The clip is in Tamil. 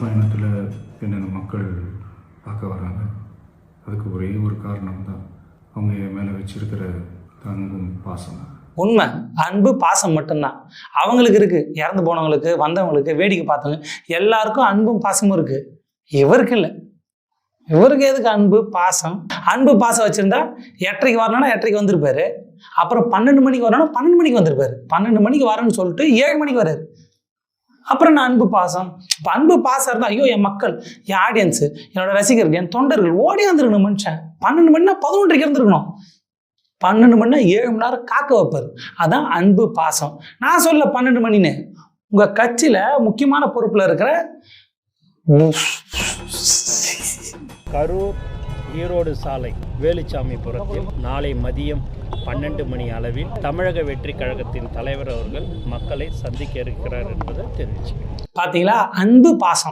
பயணத்தில் என்னென்ன மக்கள் பார்க்க வராங்க. அதுக்கு ஒரே ஒரு காரணம் தான், அவங்க என் மேலே வச்சிருக்கிற அன்பும் பாசம். உண்மை, அன்பு பாசம் மட்டும்தான் அவங்களுக்கு இருக்கு. இறந்து போனவங்களுக்கு, வந்தவங்களுக்கு, வேடிக்கை பார்த்தவங்க எல்லாருக்கும் அன்பும் பாசமும் இருக்கு. இவருக்கு இல்லை. இவருக்கு எதுக்கு அன்பு பாசம்? அன்பு பாசம் வச்சிருந்தா 8:30 வரணும்னா 8:30 வந்திருப்பாரு. அப்புறம் 12 மணிக்கு வரணும்னா 12 மணிக்கு வந்திருப்பாரு. 12 மணிக்கு வரேன்னு சொல்லிட்டு 7 மணிக்கு வர்றாரு. அப்புறம் நான் அன்பு பாசம். இப்போ அன்பு பாசம் இருந்தால், ஐயோ என் மக்கள், என் ஆடியன்ஸு, என்னோட ரசிகர்கள், என் தொண்டர்கள் ஓடி வந்துருக்கணும். மனுஷன் 12 மணினா 11:30 இருந்துருக்கணும். 12 மணினா 7 மணி நேரம் காக்க வைப்பார். அதான் அன்பு பாசம். நான் சொல்ல 12 மணின்னு. உங்கள் கட்சியில் முக்கியமான பொறுப்பில் இருக்கிற கரூர் ஈரோடு சாலை வேலுச்சாமிபுரத்தில் நாளை மதியம் 12 மணி அளவில் தமிழக வெற்றி கழகத்தின் தலைவர் அவர்கள் மக்களை சந்திக்க இருக்கிறார் என்பதை தெரிவிச்சுக்கிறேன். பார்த்தீங்களா, அன்பு பாசம்.